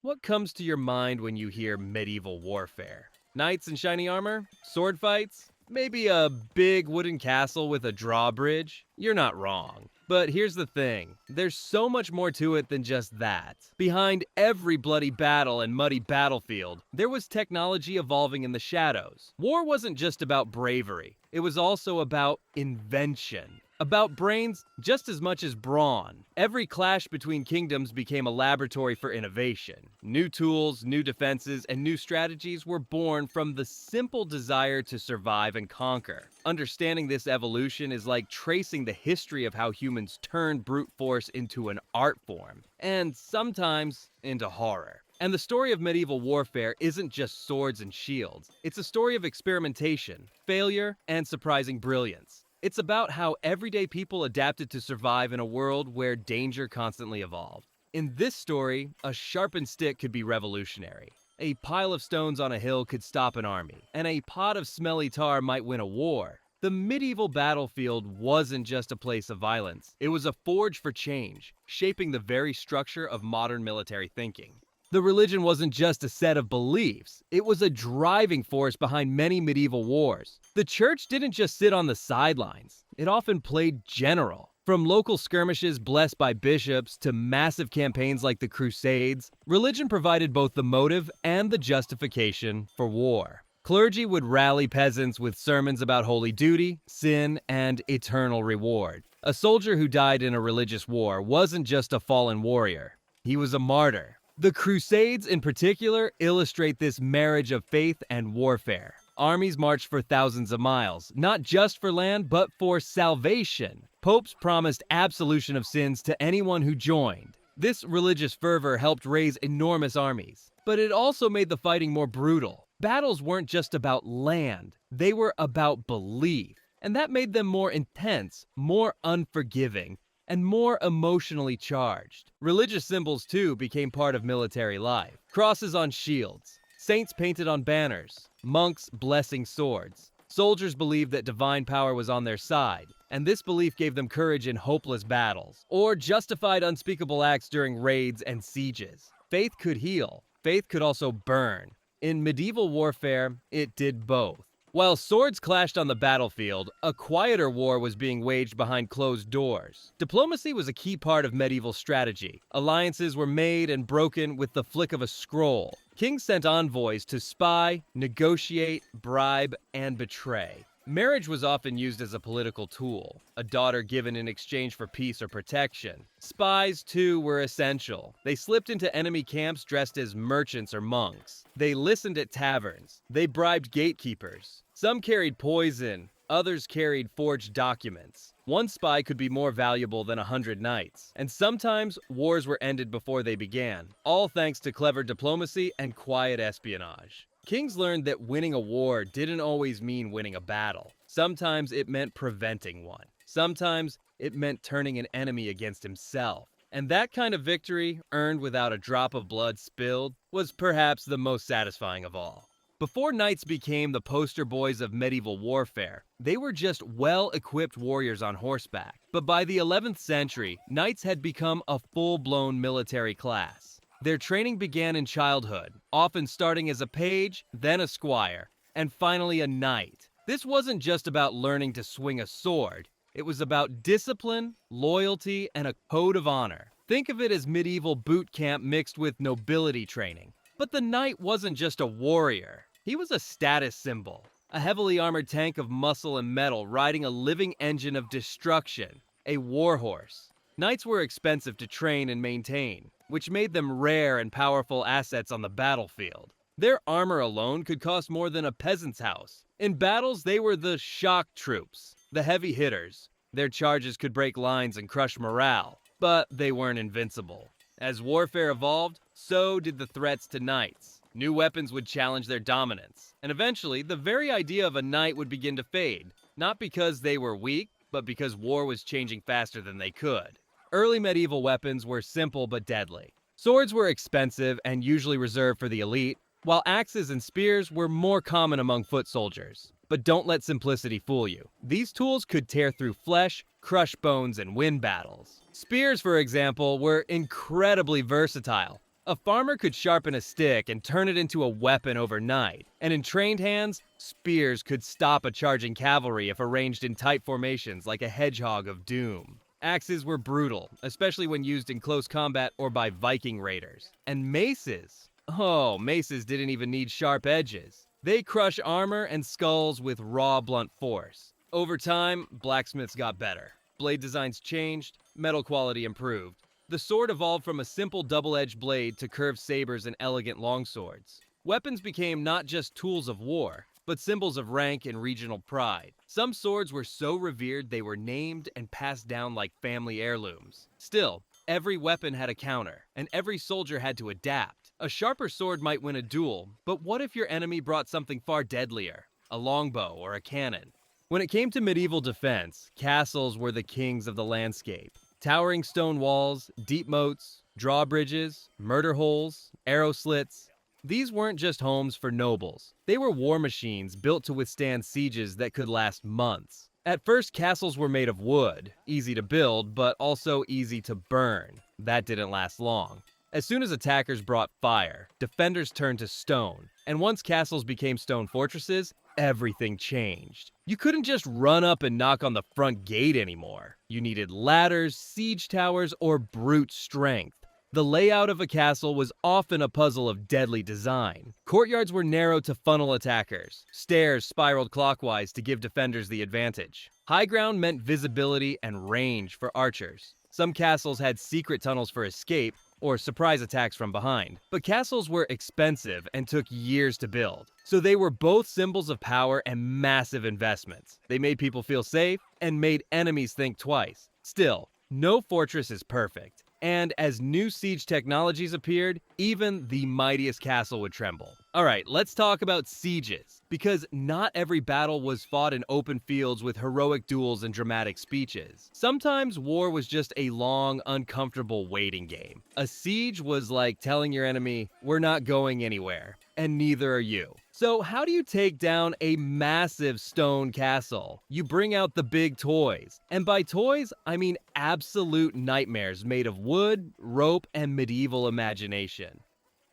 What comes to your mind when you hear medieval warfare? Knights in shiny armor? Sword fights? Maybe a big wooden castle with a drawbridge? You're not wrong. But here's the thing, there's so much more to it than just that. Behind every bloody battle and muddy battlefield, there was technology evolving in the shadows. War wasn't just about bravery, it was also about invention. About brains just as much as brawn. Every clash between kingdoms became a laboratory for innovation. New tools, new defenses, and new strategies were born from the simple desire to survive and conquer. Understanding this evolution is like tracing the history of how humans turned brute force into an art form, and sometimes into horror. And the story of medieval warfare isn't just swords and shields. It's a story of experimentation, failure, and surprising brilliance. It's about how everyday people adapted to survive in a world where danger constantly evolved. In this story, a sharpened stick could be revolutionary. A pile of stones on a hill could stop an army, and a pot of smelly tar might win a war. The medieval battlefield wasn't just a place of violence. It was a forge for change, shaping the very structure of modern military thinking. The religion wasn't just a set of beliefs, it was a driving force behind many medieval wars. The church didn't just sit on the sidelines, it often played general. From local skirmishes blessed by bishops to massive campaigns like the Crusades, religion provided both the motive and the justification for war. Clergy would rally peasants with sermons about holy duty, sin, and eternal reward. A soldier who died in a religious war wasn't just a fallen warrior, he was a martyr. The Crusades, in particular, illustrate this marriage of faith and warfare. Armies marched for thousands of miles, not just for land, but for salvation. Popes promised absolution of sins to anyone who joined. This religious fervor helped raise enormous armies, but it also made the fighting more brutal. Battles weren't just about land, they were about belief, and that made them more intense, more unforgiving, and more emotionally charged. Religious symbols, too, became part of military life. Crosses on shields, saints painted on banners, monks blessing swords. Soldiers believed that divine power was on their side, and this belief gave them courage in hopeless battles, or justified unspeakable acts during raids and sieges. Faith could heal. Faith could also burn. In medieval warfare, it did both. While swords clashed on the battlefield, a quieter war was being waged behind closed doors. Diplomacy was a key part of medieval strategy. Alliances were made and broken with the flick of a scroll. Kings sent envoys to spy, negotiate, bribe, and betray. Marriage was often used as a political tool, a daughter given in exchange for peace or protection. Spies, too, were essential. They slipped into enemy camps dressed as merchants or monks. They listened at taverns. They bribed gatekeepers. Some carried poison, others carried forged documents. One spy could be more valuable than 100 knights, and sometimes wars were ended before they began, all thanks to clever diplomacy and quiet espionage. Kings learned that winning a war didn't always mean winning a battle. Sometimes it meant preventing one. Sometimes it meant turning an enemy against himself. And that kind of victory, earned without a drop of blood spilled, was perhaps the most satisfying of all. Before knights became the poster boys of medieval warfare, they were just well-equipped warriors on horseback. But by the 11th century, knights had become a full-blown military class. Their training began in childhood, often starting as a page, then a squire, and finally a knight. This wasn't just about learning to swing a sword. It was about discipline, loyalty, and a code of honor. Think of it as medieval boot camp mixed with nobility training. But the knight wasn't just a warrior. He was a status symbol, a heavily armored tank of muscle and metal riding a living engine of destruction, a warhorse. Knights were expensive to train and maintain, which made them rare and powerful assets on the battlefield. Their armor alone could cost more than a peasant's house. In battles, they were the shock troops, the heavy hitters. Their charges could break lines and crush morale, but they weren't invincible. As warfare evolved, so did the threats to knights. New weapons would challenge their dominance, and eventually, the very idea of a knight would begin to fade, not because they were weak, but because war was changing faster than they could. Early medieval weapons were simple but deadly. Swords were expensive and usually reserved for the elite, while axes and spears were more common among foot soldiers. But don't let simplicity fool you. These tools could tear through flesh, crush bones, and win battles. Spears, for example, were incredibly versatile. A farmer could sharpen a stick and turn it into a weapon overnight, and in trained hands, spears could stop a charging cavalry if arranged in tight formations like a hedgehog of doom. Axes were brutal, especially when used in close combat or by Viking raiders. And maces? Oh, maces didn't even need sharp edges. They crush armor and skulls with raw, blunt force. Over time, blacksmiths got better. Blade designs changed, metal quality improved. The sword evolved from a simple double-edged blade to curved sabers and elegant longswords. Weapons became not just tools of war, but symbols of rank and regional pride. Some swords were so revered they were named and passed down like family heirlooms. Still, every weapon had a counter, and every soldier had to adapt. A sharper sword might win a duel, but what if your enemy brought something far deadlier? A longbow or a cannon? When it came to medieval defense, castles were the kings of the landscape. Towering stone walls, deep moats, drawbridges, murder holes, arrow slits. These weren't just homes for nobles. They were war machines built to withstand sieges that could last months. At first, castles were made of wood, easy to build, but also easy to burn. That didn't last long. As soon as attackers brought fire, defenders turned to stone. And once castles became stone fortresses, everything changed. You couldn't just run up and knock on the front gate anymore. You needed ladders, siege towers, or brute strength. The layout of a castle was often a puzzle of deadly design. Courtyards were narrow to funnel attackers. Stairs spiraled clockwise to give defenders the advantage. High ground meant visibility and range for archers. Some castles had secret tunnels for escape, or surprise attacks from behind. But castles were expensive and took years to build. So they were both symbols of power and massive investments. They made people feel safe and made enemies think twice. Still, no fortress is perfect. And as new siege technologies appeared, even the mightiest castle would tremble. Alright, let's talk about sieges. Because not every battle was fought in open fields with heroic duels and dramatic speeches. Sometimes war was just a long, uncomfortable waiting game. A siege was like telling your enemy, "We're not going anywhere, and neither are you." So how do you take down a massive stone castle? You bring out the big toys. And by toys, I mean absolute nightmares made of wood, rope, and medieval imagination.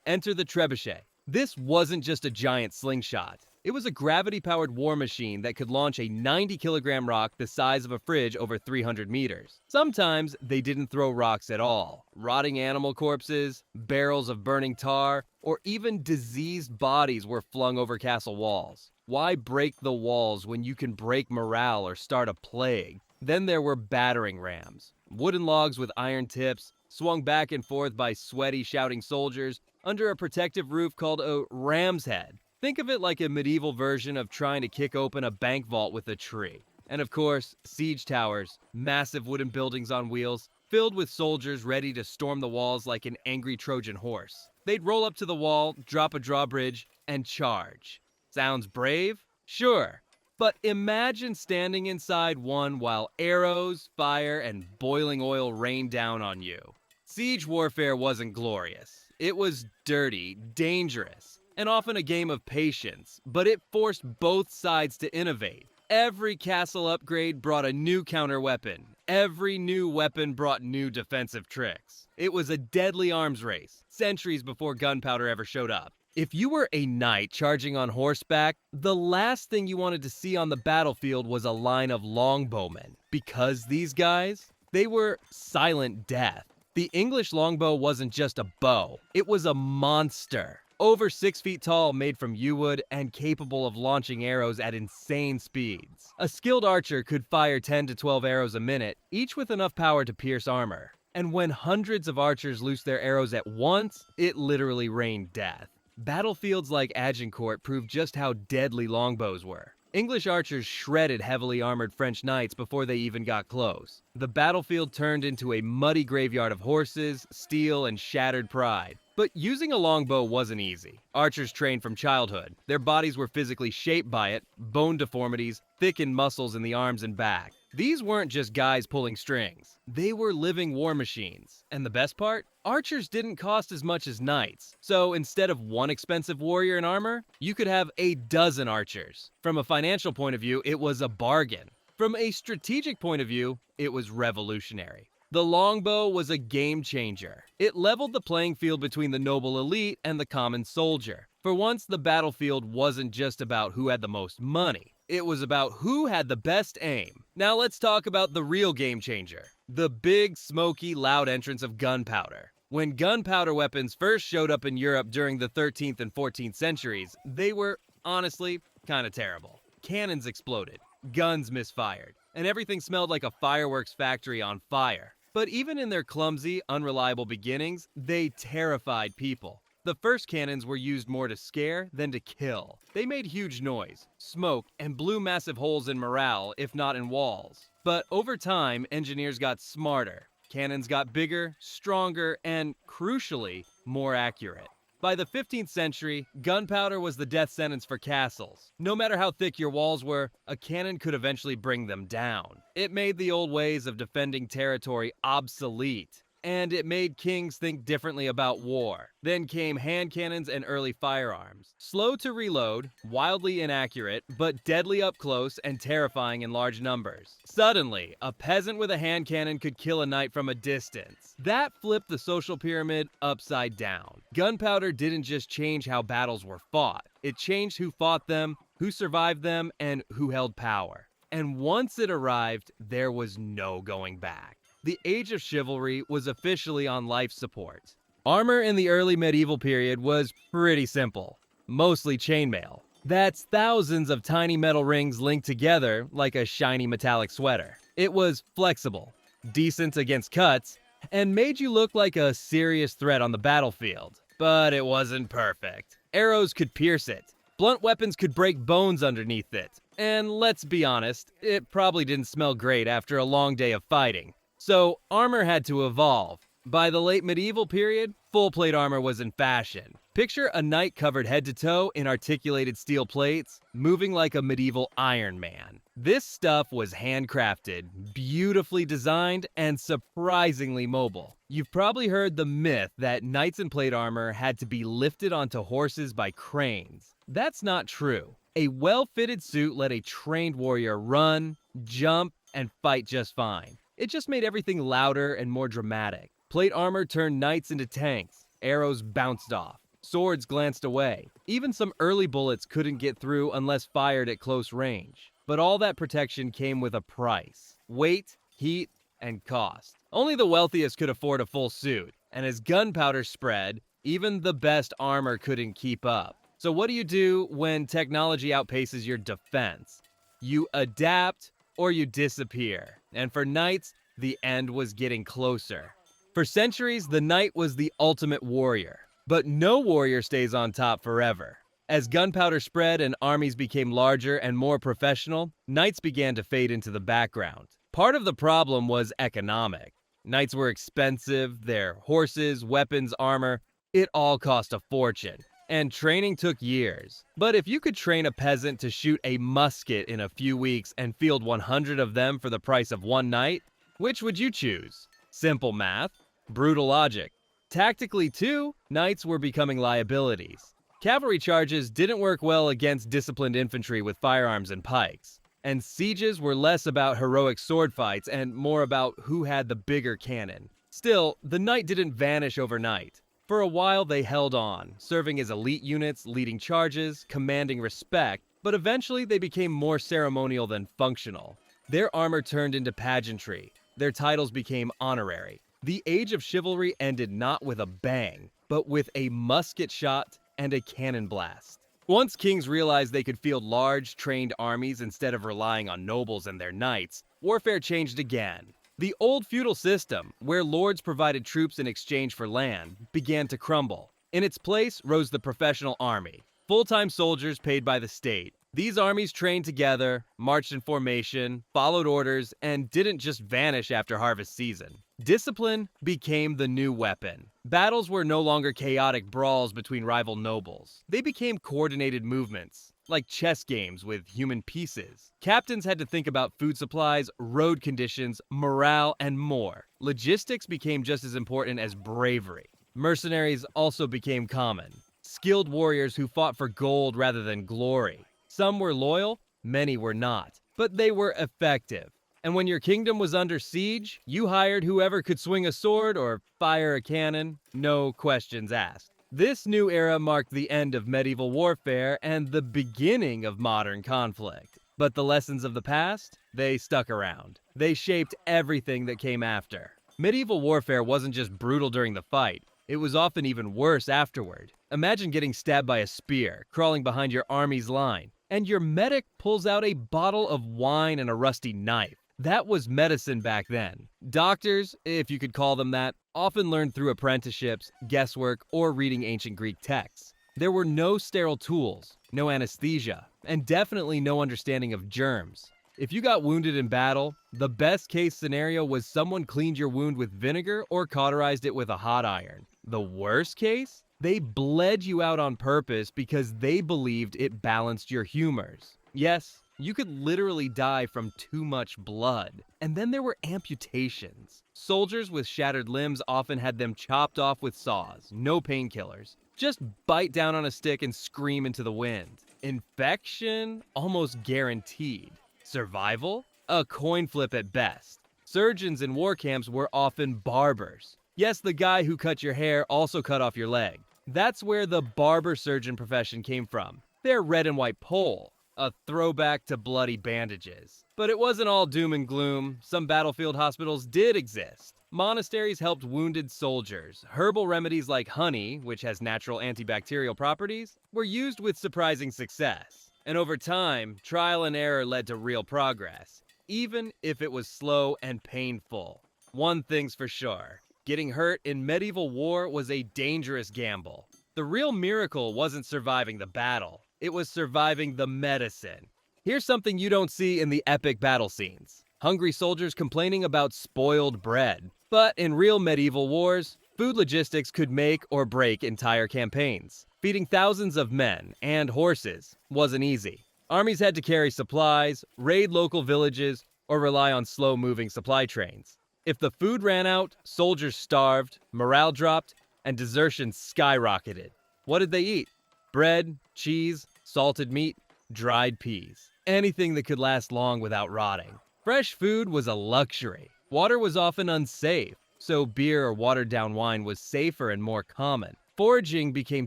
Enter the trebuchet. This wasn't just a giant slingshot. It was a gravity-powered war machine that could launch a 90-kilogram rock the size of a fridge over 300 meters. Sometimes they didn't throw rocks at all. Rotting animal corpses, barrels of burning tar, or even diseased bodies were flung over castle walls. Why break the walls when you can break morale or start a plague? Then there were battering rams. Wooden logs with iron tips, swung back and forth by sweaty, shouting soldiers under a protective roof called a ram's head. Think of it like a medieval version of trying to kick open a bank vault with a tree. And of course, siege towers, massive wooden buildings on wheels, filled with soldiers ready to storm the walls like an angry Trojan horse. They'd roll up to the wall, drop a drawbridge, and charge. Sounds brave? Sure. But imagine standing inside one while arrows, fire, and boiling oil rain down on you. Siege warfare wasn't glorious. It was dirty, dangerous, and often a game of patience, but it forced both sides to innovate. Every castle upgrade brought a new counter-weapon. Every new weapon brought new defensive tricks. It was a deadly arms race, centuries before gunpowder ever showed up. If you were a knight charging on horseback, the last thing you wanted to see on the battlefield was a line of longbowmen. Because these guys, they were silent death. The English longbow wasn't just a bow, it was a monster. Over 6 feet tall, made from yew wood, and capable of launching arrows at insane speeds. A skilled archer could fire 10 to 12 arrows a minute, each with enough power to pierce armor. And when hundreds of archers loosed their arrows at once, it literally rained death. Battlefields like Agincourt proved just how deadly longbows were. English archers shredded heavily armored French knights before they even got close. The battlefield turned into a muddy graveyard of horses, steel, and shattered pride. But using a longbow wasn't easy. Archers trained from childhood. Their bodies were physically shaped by it, bone deformities, thickened muscles in the arms and back. These weren't just guys pulling strings. They were living war machines. And the best part? Archers didn't cost as much as knights. So instead of one expensive warrior in armor, you could have a dozen archers. From a financial point of view, it was a bargain. From a strategic point of view, it was revolutionary. The longbow was a game changer. It leveled the playing field between the noble elite and the common soldier. For once, the battlefield wasn't just about who had the most money. It was about who had the best aim. Now let's talk about the real game changer. The big, smoky, loud entrance of gunpowder. When gunpowder weapons first showed up in Europe during the 13th and 14th centuries, they were, honestly, kind of terrible. Cannons exploded, guns misfired, and everything smelled like a fireworks factory on fire. But even in their clumsy, unreliable beginnings, they terrified people. The first cannons were used more to scare than to kill. They made huge noise, smoke, and blew massive holes in morale, if not in walls. But over time, engineers got smarter. Cannons got bigger, stronger, and, crucially, more accurate. By the 15th century, gunpowder was the death sentence for castles. No matter how thick your walls were, a cannon could eventually bring them down. It made the old ways of defending territory obsolete. And it made kings think differently about war. Then came hand cannons and early firearms. Slow to reload, wildly inaccurate, but deadly up close and terrifying in large numbers. Suddenly, a peasant with a hand cannon could kill a knight from a distance. That flipped the social pyramid upside down. Gunpowder didn't just change how battles were fought. It changed who fought them, who survived them, and who held power. And once it arrived, there was no going back. The age of chivalry was officially on life support. Armor in the early medieval period was pretty simple, mostly chainmail. That's thousands of tiny metal rings linked together like a shiny metallic sweater. It was flexible, decent against cuts, and made you look like a serious threat on the battlefield. But it wasn't perfect. Arrows could pierce it. Blunt weapons could break bones underneath it. And let's be honest, it probably didn't smell great after a long day of fighting. So, armor had to evolve. By the late medieval period, full-plate armor was in fashion. Picture a knight covered head to toe in articulated steel plates, moving like a medieval Iron Man. This stuff was handcrafted, beautifully designed, and surprisingly mobile. You've probably heard the myth that knights in plate armor had to be lifted onto horses by cranes. That's not true. A well-fitted suit let a trained warrior run, jump, and fight just fine. It just made everything louder and more dramatic. Plate armor turned knights into tanks. Arrows bounced off. Swords glanced away. Even some early bullets couldn't get through unless fired at close range. But all that protection came with a price. Weight, heat, and cost. Only the wealthiest could afford a full suit. And as gunpowder spread, even the best armor couldn't keep up. So what do you do when technology outpaces your defense? You adapt or you disappear. And for knights, the end was getting closer. For centuries, the knight was the ultimate warrior. But no warrior stays on top forever. As gunpowder spread and armies became larger and more professional, knights began to fade into the background. Part of the problem was economic. Knights were expensive, their horses, weapons, armor, it all cost a fortune. And training took years. But if you could train a peasant to shoot a musket in a few weeks and field 100 of them for the price of one knight, which would you choose? Simple math, brutal logic. Tactically too, knights were becoming liabilities. Cavalry charges didn't work well against disciplined infantry with firearms and pikes. And sieges were less about heroic sword fights and more about who had the bigger cannon. Still, the knight didn't vanish overnight. For a while they held on, serving as elite units, leading charges, commanding respect, but eventually they became more ceremonial than functional. Their armor turned into pageantry. Their titles became honorary. The age of chivalry ended not with a bang, but with a musket shot and a cannon blast. Once kings realized they could field large, trained armies instead of relying on nobles and their knights, warfare changed again. The old feudal system, where lords provided troops in exchange for land, began to crumble. In its place rose the professional army, full-time soldiers paid by the state. These armies trained together, marched in formation, followed orders, and didn't just vanish after harvest season. Discipline became the new weapon. Battles were no longer chaotic brawls between rival nobles. They became coordinated movements, like chess games with human pieces. Captains had to think about food supplies, road conditions, morale, and more. Logistics became just as important as bravery. Mercenaries also became common. Skilled warriors who fought for gold rather than glory. Some were loyal, many were not, but they were effective. And when your kingdom was under siege, you hired whoever could swing a sword or fire a cannon, no questions asked. This new era marked the end of medieval warfare and the beginning of modern conflict. But the lessons of the past, they stuck around. They shaped everything that came after. Medieval warfare wasn't just brutal during the fight, it was often even worse afterward. Imagine getting stabbed by a spear, crawling behind your army's line, and your medic pulls out a bottle of wine and a rusty knife. That was medicine back then. Doctors, if you could call them that, often learned through apprenticeships, guesswork, or reading ancient Greek texts. There were no sterile tools, no anesthesia, and definitely no understanding of germs. If you got wounded in battle, the best case scenario was someone cleaned your wound with vinegar or cauterized it with a hot iron. The worst case? They bled you out on purpose because they believed it balanced your humors. Yes, you could literally die from too much blood. And then there were amputations. Soldiers with shattered limbs often had them chopped off with saws, no painkillers. Just bite down on a stick and scream into the wind. Infection? Almost guaranteed. Survival? A coin flip at best. Surgeons in war camps were often barbers. Yes, the guy who cut your hair also cut off your leg. That's where the barber surgeon profession came from. Their red and white pole, a throwback to bloody bandages. But it wasn't all doom and gloom. Some battlefield hospitals did exist. Monasteries helped wounded soldiers. Herbal remedies like honey, which has natural antibacterial properties, were used with surprising success. And over time, trial and error led to real progress, even if it was slow and painful. One thing's for sure. Getting hurt in medieval war was a dangerous gamble. The real miracle wasn't surviving the battle, it was surviving the medicine. Here's something you don't see in the epic battle scenes. Hungry soldiers complaining about spoiled bread. But in real medieval wars, food logistics could make or break entire campaigns. Feeding thousands of men and horses wasn't easy. Armies had to carry supplies, raid local villages, or rely on slow-moving supply trains. If the food ran out, soldiers starved, morale dropped, and desertion skyrocketed. What did they eat? Bread, cheese, salted meat, dried peas. Anything that could last long without rotting. Fresh food was a luxury. Water was often unsafe, so beer or watered-down wine was safer and more common. Foraging became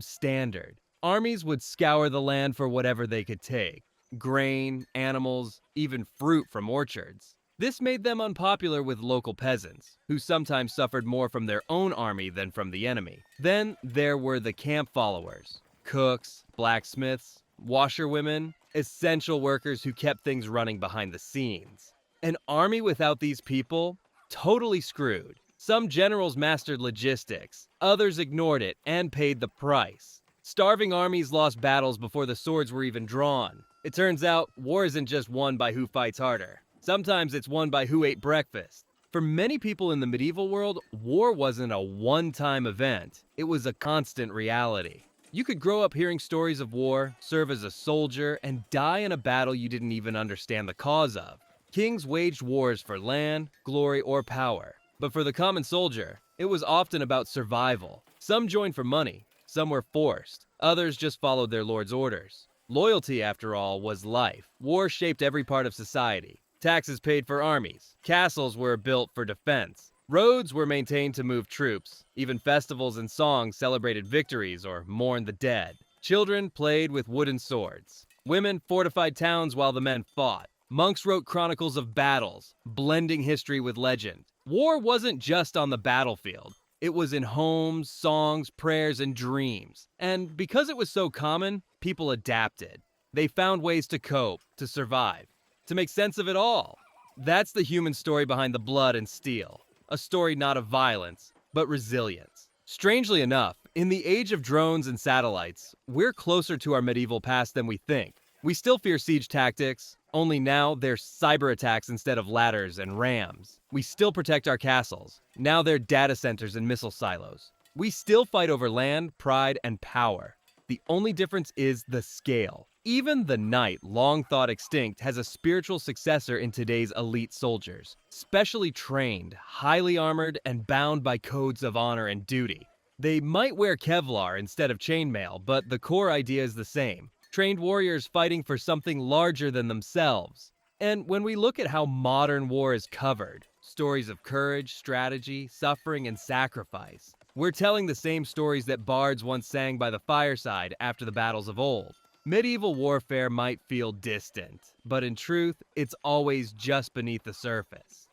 standard. Armies would scour the land for whatever they could take. Grain, animals, even fruit from orchards. This made them unpopular with local peasants, who sometimes suffered more from their own army than from the enemy. Then there were the camp followers. Cooks, blacksmiths, washerwomen, essential workers who kept things running behind the scenes. An army without these people? Totally screwed. Some generals mastered logistics, others ignored it and paid the price. Starving armies lost battles before the swords were even drawn. It turns out, war isn't just won by who fights harder. Sometimes it's won by who ate breakfast. For many people in the medieval world, war wasn't a one-time event. It was a constant reality. You could grow up hearing stories of war, serve as a soldier, and die in a battle you didn't even understand the cause of. Kings waged wars for land, glory, or power. But for the common soldier, it was often about survival. Some joined for money, some were forced, others just followed their lord's orders. Loyalty, after all, was life. War shaped every part of society. Taxes paid for armies. Castles were built for defense. Roads were maintained to move troops. Even festivals and songs celebrated victories or mourned the dead. Children played with wooden swords. Women fortified towns while the men fought. Monks wrote chronicles of battles, blending history with legend. War wasn't just on the battlefield. It was in homes, songs, prayers, and dreams. And because it was so common, people adapted. They found ways to cope, to survive, to make sense of it all. That's the human story behind the blood and steel. A story not of violence, but resilience. Strangely enough, in the age of drones and satellites, we're closer to our medieval past than we think. We still fear siege tactics, only now they're cyber attacks instead of ladders and rams. We still protect our castles. Now they're data centers and missile silos. We still fight over land, pride, and power. The only difference is the scale. Even the knight, long thought extinct, has a spiritual successor in today's elite soldiers. Specially trained, highly armored, and bound by codes of honor and duty. They might wear Kevlar instead of chainmail, but the core idea is the same. Trained warriors fighting for something larger than themselves. And when we look at how modern war is covered, stories of courage, strategy, suffering, and sacrifice, we're telling the same stories that bards once sang by the fireside after the battles of old. Medieval warfare might feel distant, but in truth, it's always just beneath the surface.